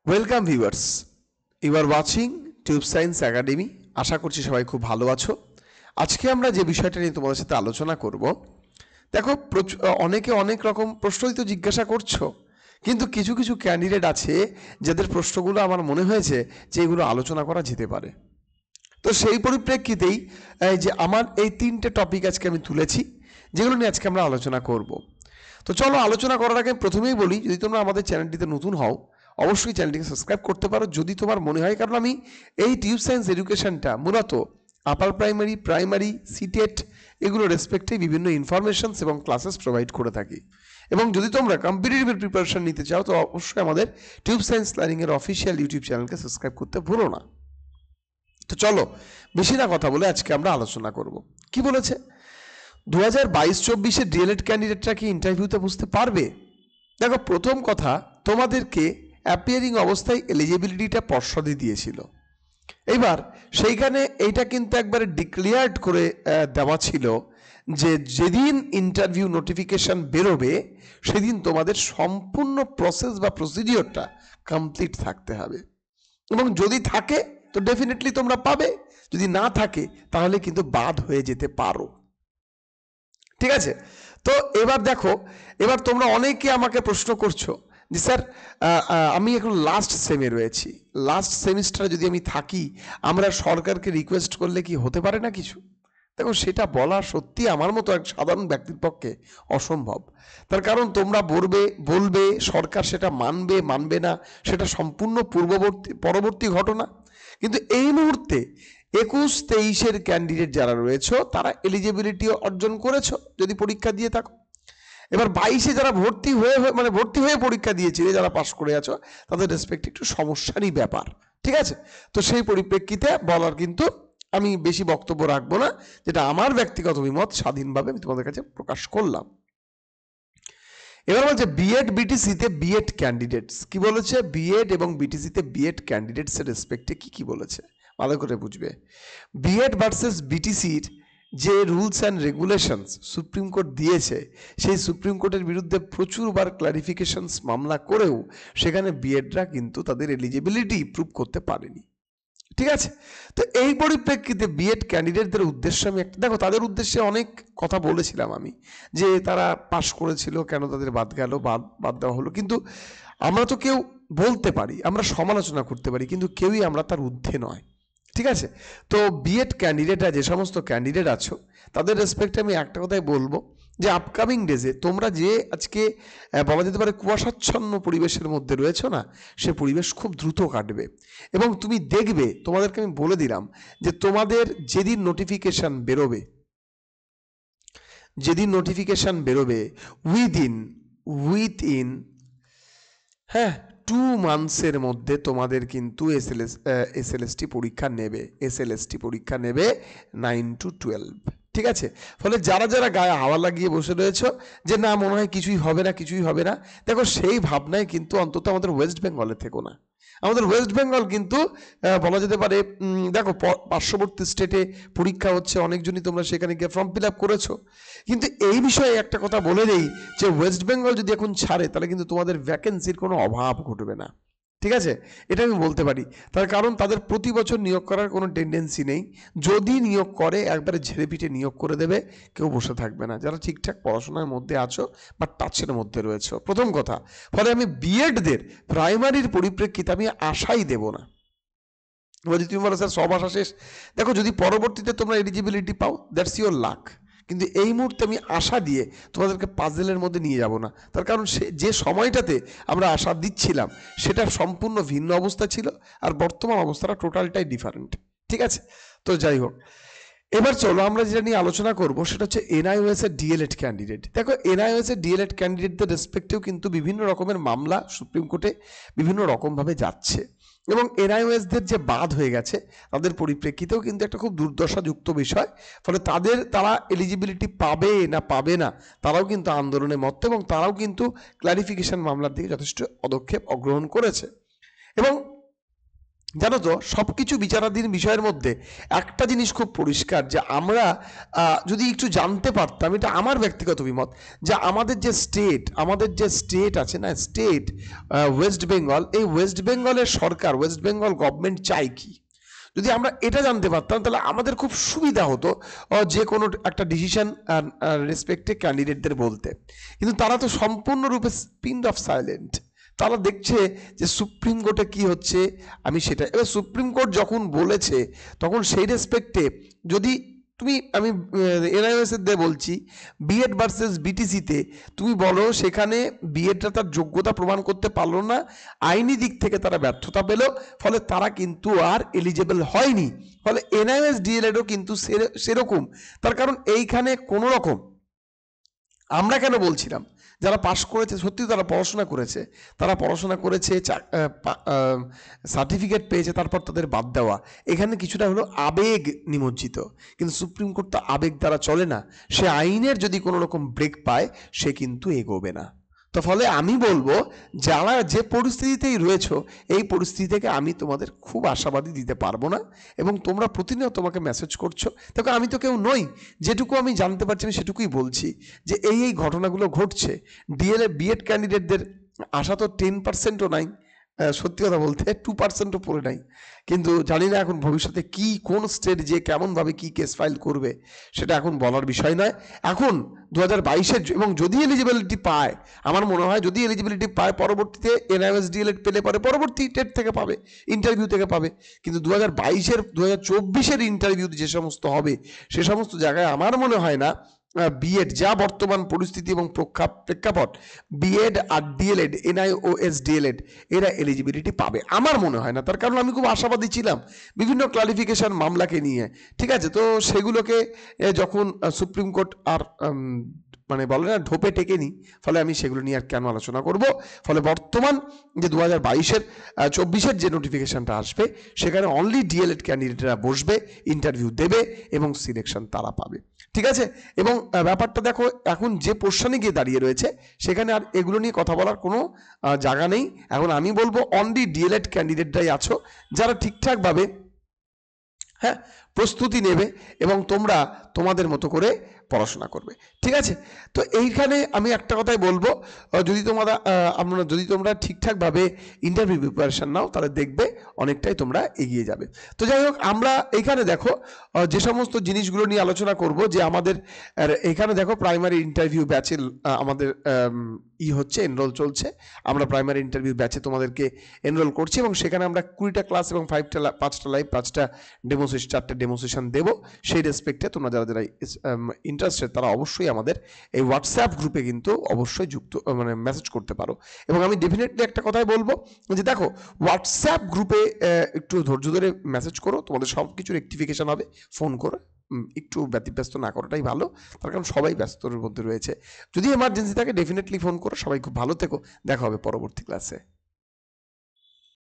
Welcome viewers, you are watching Tube Science Academy. আশা করছি সবাই খুব ভালো আছো। আজকে আমরা যে বিষয়টা নিয়ে তোমাদের সাথে আলোচনা করব, দেখো অনেকে অনেক রকম প্রশ্নই তো জিজ্ঞাসা করছো, কিন্তু কিছু কিছু ক্যান্ডিডেট আছে যাদের প্রশ্নগুলো আমার মনে হয়েছে যে এগুলো আলোচনা করা যেতে পারে। তো সেই পরিপ্রেক্ষিতেই এই যে আমার এই তিনটে টপিক আজকে আমি তুলেছি, যেগুলো নিয়ে আজকে আমরা আলোচনা করব। তো চলো আলোচনা করার আগে প্রথমেই বলি, যদি তোমরা আমাদের চ্যানেলটিতে নতুন হও অবশ্যই চ্যানেলটিকে সাবস্ক্রাইব করতে পারো যদি তোমার মনে হয়, কারণ আমি এই টিউব সায়েন্স এডুকেশনটা মূলত আপার প্রাইমারি সিটেট এগুলো রেসপেক্টে বিভিন্ন ইনফরমেশনস এবং ক্লাসেস প্রোভাইড করে থাকি। এবং যদি তোমরা কম্পিটিটিভের প্রিপারেশন নিতে চাও তো অবশ্যই আমাদের টিউব সায়েন্স লার্নিংয়ের অফিসিয়াল ইউটিউব চ্যানেলকে সাবস্ক্রাইব করতে ভুলো না। তো চলো বেশি না কথা বলে আজকে আমরা আলোচনা করব। কি বলেছে 2022-24 ডিএলএড ক্যান্ডিডেটরা কি ইন্টারভিউতে বুঝতে পারবে? দেখো, প্রথম কথা, তোমাদেরকে অ্যাপিয়ারিং অবস্থায় এলিজিবিলিটিটা পর্ষদে দিয়েছিল। এইবার সেইখানে এইটা কিন্তু একবারে ডিক্লেয়ার্ড করে দেওয়া ছিল যে যেদিন ইন্টারভিউ নোটিফিকেশন বেরোবে সেদিন তোমাদের সম্পূর্ণ প্রসেস বা প্রসিডিওরটা কমপ্লিট থাকতে হবে, এবং যদি থাকে তো ডেফিনেটলি তোমরা পাবে, যদি না থাকে তাহলে কিন্তু বাদ হয়ে যেতে পারো। ঠিক আছে? তো এবার দেখো, এবার তোমরা অনেকে আমাকে প্রশ্ন করছো যে স্যার আমি এখন লাস্ট সেমে রয়েছি, লাস্ট সেমিস্টারে যদি আমি থাকি আমরা সরকারকে রিকোয়েস্ট করলে কি হতে পারে না কিছু? দেখো, সেটা বলা সত্যি আমার মতো এক সাধারণ ব্যক্তির পক্ষে অসম্ভব। তার কারণ তোমরা বলবে সরকার সেটা মানবে না, সেটা সম্পূর্ণ পরবর্তী ঘটনা। কিন্তু এই মুহূর্তে 21-23 ক্যান্ডিডেট যারা রয়েছে তারা এলিজিবিলিটি অর্জন করেছো যদি পরীক্ষা দিয়ে থাকো। এবার 22-এ যারা ভর্তি হয়ে পরীক্ষা দিয়েছিলে, যারা পাশ করে আছো, তাদের রেসপেক্ট একটু সমস্যারই ব্যাপার। ঠিক আছে? তো সেই পরিপ্রেক্ষিতে বলার কিন্তু আমি বেশি বক্তব্য রাখবো না, যেটা আমার ব্যক্তিগত অভিমত স্বাধীনভাবে আমি তোমাদের কাছে প্রকাশ করলাম। এবার বলছে বিএড বিটিসিতে বিএড ক্যান্ডিডেটস কি বলেছে, বিএড এবং বিটিসিতে বিএড ক্যান্ডিডেটস এর রেসপেক্টে কি বলেছে ভালো করে বুঝবে। বিএড ভার্সেস বিটিসির যে rules and regulations supreme court দিয়েছে, সেই সুপ্রিম কোর্টের বিরুদ্ধে প্রচুরবার ক্লারিফিকেশনস মামলা করেও সেখানে বিএডরা কিন্তু তাদের এলিজিবিলিটি প্রুভ করতে পারেনি। ঠিক আছে? তো এই পরিপ্রেক্ষিতে বিএড ক্যান্ডিডেটদের উদ্দেশ্যে আমি একটা, দেখো তাদের উদ্দেশ্যে অনেক কথা বলেছিলাম আমি, যে তারা পাশ করেছিল কেন তাদের বাদ গেল, বাদ দেওয়া হলো, কিন্তু আমরা তো কেউ বলতে পারি, আমরা সমালোচনা করতে পারি, কিন্তু কেউই আমরা তার ঊর্ধ্বে নয়। ঠিক আছে? তো বিএড ক্যান্ডিডেটরা যে সমস্ত ক্যান্ডিডেট আছো তাদের রেসপেক্টে আমি একটা কথাই বলবো, যে আপকামিং ডেজে তোমরা যে আজকে বলা যেতে পারে কুয়াশাচ্ছন্ন পরিবেশের মধ্যে রয়েছো না, সে পরিবেশ খুব দ্রুত কাটবে। এবং তুমি দেখবে, তোমাদেরকে আমি বলে দিলাম যে তোমাদের যেদিন নোটিফিকেশন বেরোবে উইথিন 2 মান্থসের মধ্যে তোমাদের কিন্তু এসএলএসটি পরীক্ষা নেবে 9 to 12। ঠিক আছে? ফলে যারা যারা গায়ে হাওয়া লাগিয়ে বসে রয়েছে যে না মনে হয় কিছুই হবে না, দেখো সেই ভাবনায় কিন্তু অন্তত আমাদের ওয়েস্ট বেঙ্গলে থেকো না। আমাদের ওয়েস্ট বেঙ্গল কিন্তু বলা যেতে পারে, দেখো পার্শ্ববর্তী স্টেটে পরীক্ষা হচ্ছে, অনেকজনই তোমরা সেখানে গিয়ে ফর্ম ফিল আপ করেছো। কিন্তু এই বিষয়ে একটা কথা বলে দেই, যে ওয়েস্ট বেঙ্গল যদি এখন ছাড়ে তাহলে কিন্তু তোমাদের ভ্যাকেন্সির কোনো অভাব ঘটবে না। ঠিক আছে? এটা আমি বলতে পারি, তার কারণ তাদের প্রতি বছর নিয়োগ করার কোনো টেন্ডেন্সি নেই। যদি নিয়োগ করে একবারে ঝেড়ে পিটে নিয়োগ করে দেবে, কেউ বসে থাকবে না যারা ঠিকঠাক পড়াশোনার মধ্যে আছো বা টাচের মধ্যে রয়েছে, প্রথম কথা। ফলে আমি বিএডদের প্রাইমারির পরিপ্রেক্ষিতে আমি আশাই দেব না। যদি তুমি বলো স্যার সব আশা শেষ, দেখো যদি পরবর্তীতে তোমরা এলিজিবিলিটি পাও দ্যাটস ইউর লাক, কিন্তু এই মুহূর্তে আমি আশা দিয়ে তোমাদেরকে পাজেলের মধ্যে নিয়ে যাব না। তার কারণ যে সময়টাতে আমরা আশা দিচ্ছিলাম সেটা সম্পূর্ণ ভিন্ন অবস্থা ছিল, আর বর্তমান অবস্থাটা টোটালটাই ডিফারেন্ট। ঠিক আছে? তো যাই হোক, এবার চলো আমরা যেটা নিয়ে আলোচনা করব সেটা হচ্ছে এনআইওএস এর ডিএলএড ক্যান্ডিডেট। দেখো, এনআইওএস এর ডিএলএড ক্যান্ডিডেটদের রেসপেক্টেও কিন্তু বিভিন্ন রকমের মামলা সুপ্রিম কোর্টে বিভিন্ন রকমভাবে যাচ্ছে, এবং এনআইওএসদের যে বাদ হয়ে গেছে তাদের পরিপ্রেক্ষিতেও কিন্তু একটা খুব দুর্দশাযুক্ত বিষয়। ফলে তারা এলিজিবিলিটি পাবে না তারাও কিন্তু আন্দোলনে মত্ত, এবং তারাও কিন্তু ক্লারিফিকেশন মামলার দিকে যথেষ্ট পদক্ষেপ গ্রহণ করেছে। এবং জানো তো সব কিছু বিচারাধীন বিষয়ের মধ্যে একটা জিনিস খুব পরিষ্কার, যে আমরা যদি একটু জানতে পারতাম, এটা আমার ব্যক্তিগত অভিমত, যে আমাদের যে স্টেট আছে না, স্টেট ওয়েস্ট বেঙ্গল, এই ওয়েস্ট বেঙ্গলের সরকার, ওয়েস্ট বেঙ্গল গভর্নমেন্ট চাই কি, যদি আমরা এটা জানতে পারতাম তাহলে আমাদের খুব সুবিধা হতো যে কোনো একটা ডিসিশন রেসপেক্টে ক্যান্ডিডেটদের বলতে। কিন্তু তারা তো সম্পূর্ণরূপে পিন অফ সাইলেন্ট। তারা দেখছে যে সুপ্রিম কোর্টে কি হচ্ছে, আমি সেটা, এবার সুপ্রিম কোর্ট যখন বলেছে তখন সেই রেসপেক্টে যদি আমি এনআইওএস এর দিয়ে বলছি, বিএড ভার্সেস বিটিসিতে তুমি বলো সেখানে বিএডটা তার যোগ্যতা প্রমাণ করতে পারলো না, আইনি দিক থেকে তারা ব্যর্থতা পেল, ফলে তারা কিন্তু আর এলিজেবল হয়নি। ফলে এনআইওএস ডিএলএডও কিন্তু সেরকম। তার কারণ এইখানে কোনো রকম, আমরা কেন বলছিলাম, যারা পাশ করেছে সত্যি তারা পড়াশোনা করেছে সার্টিফিকেট পেয়েছে, তারপর তাদের বাদ দেওয়া, এখানে কিছুটা হলো আবেগ নিমজ্জিত। কিন্তু সুপ্রিম কোর্ট তো আবেগ দ্বারা চলে না, সে আইনের যদি কোনো রকম ব্রেক পায় সে কিন্তু এগোবে না। তো ফলে আমি বলবো, যারা যে পরিস্থিতিতেই রয়েছো, এই পরিস্থিতি থেকে আমি তোমাদের খুব আশাবাদী দিতে পারবো না। এবং তোমরা প্রতিনিয়ত তোমাকে মেসেজ করছো, দেখো আমি তো কেউ নই, যেটুকু আমি জানতে পারছি আমি সেটুকুই বলছি, যে এই ঘটনাগুলো ঘটছে। বিএড ক্যান্ডিডেটদের আশা তো 10%ও নাই, সত্যি কথা বলতে 2%ও পড়ে নাই। কিন্তু জানি না এখন ভবিষ্যতে কি, কোন স্টেট যে কেমনভাবে কি কেস ফাইল করবে সেটা এখন বলার বিষয় নয়। এখন 2022-এর, এবং যদি এলিজিবিলিটি পায়, আমার মনে হয় যদি এলিজিবিলিটি পায়, পরবর্তীতে এনআইওএস ডিএলএড পেলে পরে পরবর্তী টেট থেকে পাবে, ইন্টারভিউ থেকে পাবে। কিন্তু 2024-এর ইন্টারভিউ যে সমস্ত হবে, সে সমস্ত জায়গায় আমার মনে হয় না বিএড, যা বর্তমান পরিস্থিতি এবং প্রেক্ষাপট, বিএড আর ডিএলএড, এনআইওএস ডিএলএড, এরা এলিজিবিলিটি পাবে আমার মনে হয় না। তার কারণ আমি খুব আশাবাদী ছিলাম বিভিন্ন ক্লারিফিকেশন মামলাকে নিয়ে, ঠিক আছে। তো সেগুলোকে যখন সুপ্রিম কোর্ট আর মানে বলে না ঢোপে টেকেনি, ফলে আমি সেগুলো নিয়ে আর কেন আলোচনা করব। ফলে বর্তমান যে 2022-24-এর যে নোটিফিকেশনটা আসবে, সেখানে অনলি ডিএলএড ক্যান্ডিডেটরা বসবে, ইন্টারভিউ দেবে এবং সিলেকশন তারা পাবে, ঠিক আছে। এবং ব্যাপারটা দেখো, এখন যে পোর্শনে গিয়ে দাঁড়িয়ে রয়েছে সেখানে আর এগুলো নিয়ে কথা বলার কোনো জায়গা নেই। এখন আমি বলবো অনলি ডিএলএড ক্যান্ডিডেটরাই আছো, যারা ঠিকঠাকভাবে প্রস্তুতি নেবে এবং তোমরা তোমাদের মতো করে পড়াশোনা করবে, ঠিক আছে। তো এইখানে আমি একটা কথাই বলবো, যদি তোমরা ঠিকঠাকভাবে ইন্টারভিউ প্রিপারেশন নাও, তাহলে দেখবে অনেকটাই তোমরা এগিয়ে যাবে। তো যাই হোক, আমরা এইখানে দেখো যে সমস্ত জিনিসগুলো নিয়ে আলোচনা করব, যে আমাদের এখানে দেখো প্রাইমারি ইন্টারভিউ ব্যাচে আমাদের হচ্ছে, এনরোল চলছে। আমরা প্রাইমারি ইন্টারভিউ ব্যাচে তোমাদেরকে এনরোল করছি, এবং সেখানে আমরা 20টা ক্লাস এবং 5টা লাইভ, 5টা ডেমোসেশন, 4টা ডেমোসেশন দেবো। সেই রেসপেক্টে তোমরা যারা ইন্টারেস্টেড তারা অবশ্যই আমাদের এই হোয়াটসঅ্যাপ গ্রুপে কিন্তু অবশ্যই মানে মেসেজ করতে পারো। এবং আমি ডেফিনেটলি একটা কথাই বলবো, যে দেখো হোয়াটসঅ্যাপ গ্রুপে একটু ধৈর্য ধরে মেসেজ করো, তোমাদের সব কিছু রেকটিফিকেশন হবে। ফোন করো, একটু ব্যতিব্যস্ত না করাটাই ভালো, তার কারণ সবাই ব্যস্ততার মধ্যে রয়েছে। যদি এমার্জেন্সি থাকে ডেফিনেটলি ফোন করো। সবাই খুব ভালো থেকো, দেখা হবে পরবর্তী ক্লাসে।